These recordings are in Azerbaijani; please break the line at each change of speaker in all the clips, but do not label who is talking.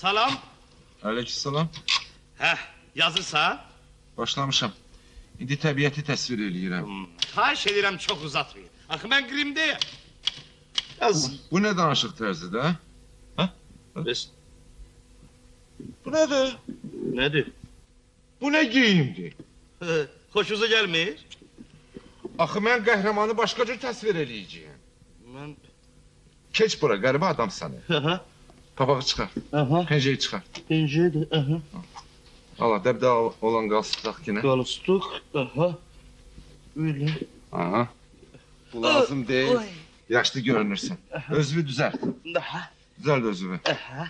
Salam.
Aleykümselam.
Heh, yazırsan.
Başlamışam. İndi təbiəti təsvir eləyirəm.
Xahiş edirəm, çox uzatmayın. Axı mən qrimdeyim. Yaz.
Bu nə danışıq tərzidir, hə?
Bəs,
Bu nədir?
nədir?
Bu nə geyimdir?
Xoşunuza gəlmir?
Axı mən qəhrəmanı başqa cür təsvir eləyəcəyim.
Mən...
Keç bura, qəribə adamsan.
Aha,
Papağı çıxar,
aha,
penceyi çıxar.
pencədir, aha.
Allah, dəbdə olan qalsıdaq yine.
Qalıstuk, aha. Öyle.
Aha. Bu lazım deyil.
Oy.
Yaşlı görünürsən. Özünü düzəlt.
Aha,
Düzəlt özünü.
aha.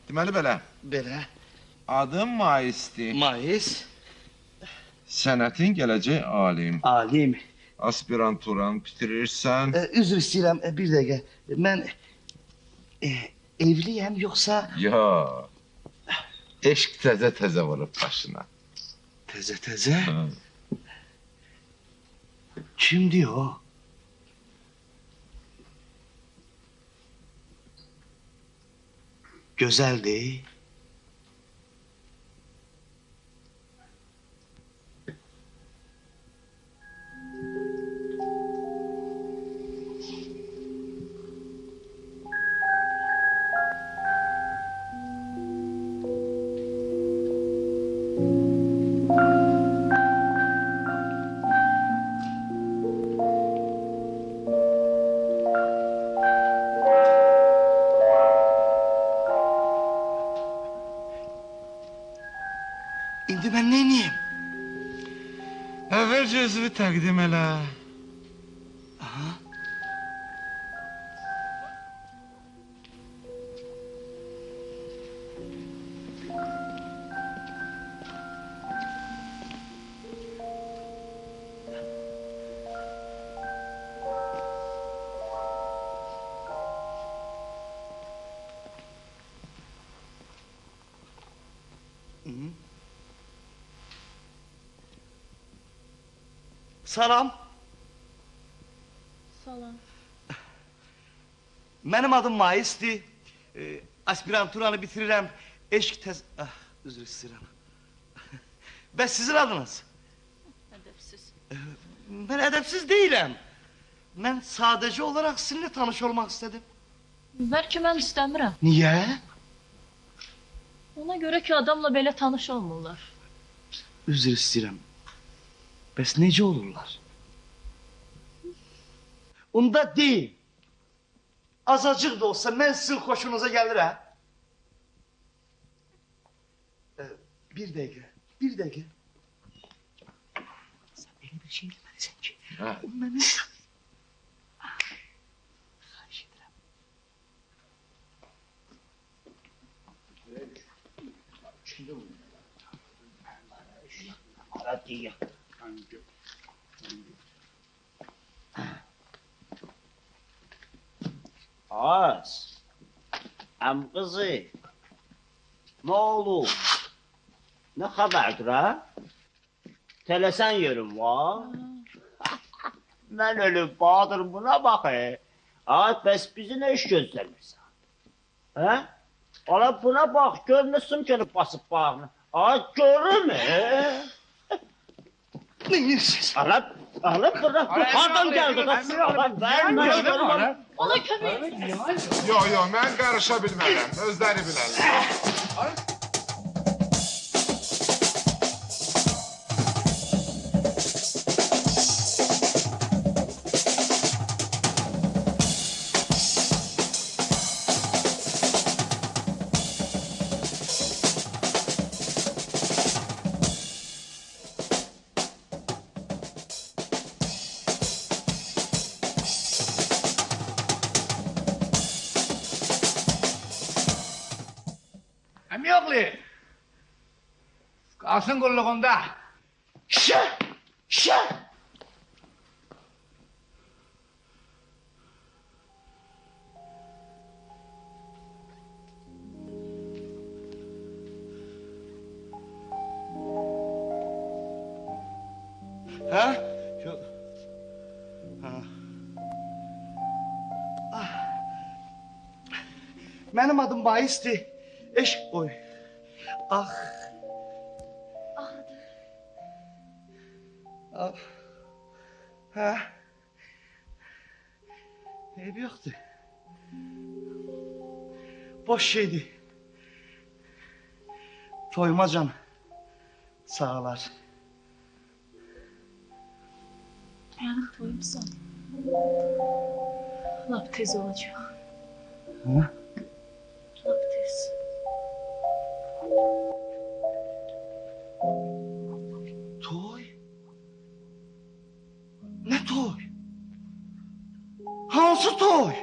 Deməli belə.
Belə.
Adım Mais'ti.
Mayıs,
Sənətin gələcək alim.
alim.
Aspiranturan bitirirsən.
Üzr istəyirəm, bir dəqiqə. Mən evliyəm, yoxsa...
Ya. Eşq təzə vurub başına.
Təzə?
Ha.
Kimdir o? Gözəldir. İndi mən neyniyim?
Əvvəlcə özünü təqdim elə.
Aha. Salam.
Salam.
Mənim adım Mais'ti. Aspiranturanı bitirirəm. Eşq tez... Ah, üzr istəyirəm. Bəs sizin adınız?
Ədəbsiz.
Mən ədəbsiz deyiləm. Mən sadəcə olaraq sizinlə tanış olmaq istədim.
Bəlkə mən istəmirəm.
Niyə?
Ona görə ki, adamla belə tanış olmurlar.
Üzr istəyirəm. Bəs necə olurlar? Onda deyil. Azacıq da olsa mən sizin xoşunuza gəlirəm. Bir dəqiqə. Sən elə bir şey deməlisən ki,
Hə.
o məni... Xahiş edirəm.
Az. Am kızı. Ne oldu? Ne haberdir ha? Telesen yerim var. Ben ölüp Bahadır buna bak he. Ağat bes bizi ne iş gözlemirsen? He? Ola buna bak görmüşsün gelip basıp bağını. Ağat görür mü?
Ne yiyorsunuz?
Alıp bırak. Pardon geldi.
Ona kömək
Yo, mən qarışa bilmərəm. Özləri bilərlər.
Əmioğlu, qalsın qulluğunda.
Şə! Hə? Yox. Ha. Mənim adım Mais'ti. Eşk oy. Ah. Ah. Ha. Eybi yoktu. Boş şeydi. Toymacan. Sağlar.
Mənim toyumsan. Lap tez olacaq.
Ha?
Lap tez.
Toy? Ne toy? Hansı toy?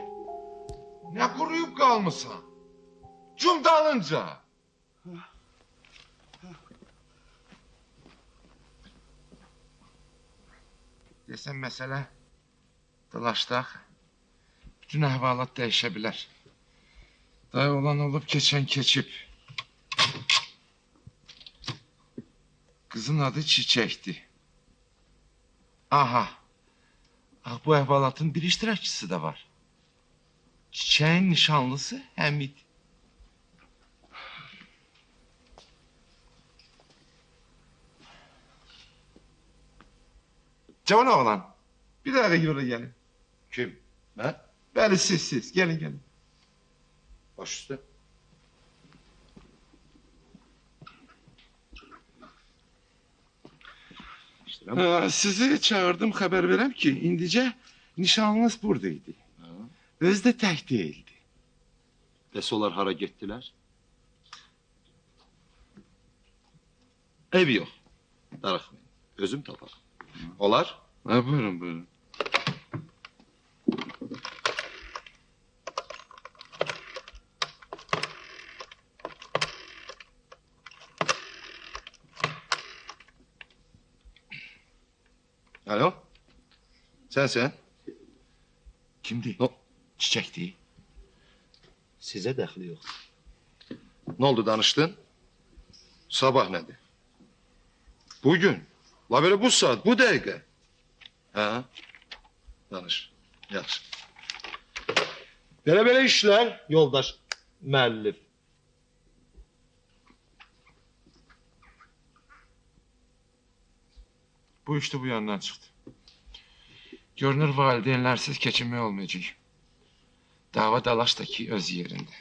Ne kuruyup kalmışsan? Cum dalınca. Desem mesele dalaşdaq. Bütün əhvalat dəyişə bilər. Dayı olan olub, keçən keçib. Kızın adı Çiçek'ti. Aha. Ah, bu əhvalatın bir iştirakçısı da var. Çiçeğin nişanlısı Həmid. Cavan oğlan. Bir dakika yola gelin.
Kim? Ben?
Bəli, siz. Gelin.
Baş üstü.
Sizi çağırdım, haber verem ki indice nişanlınız buradaydı. Öz de tək değildi.
Bəs onlar hara getdilər?
Ev yok.
Darıxmayın. Özüm taparım. Olar?
Ha, buyurun.
Alo? Sen.
Kimdi?
No.
Çiçekti.
Sizə dəxli yox. Nə oldu, danışdın? Sabah nədir?
Bugün. La böyle bu saat, bu dakika.
Hə? Danış. Yaxşı.
Belə işlər, yoldaş müəllif.
Bu işte bu yandan çıktı. Görünür valideynlersiz geçinme olmayacak. Dava dalaş da ki öz yerinde.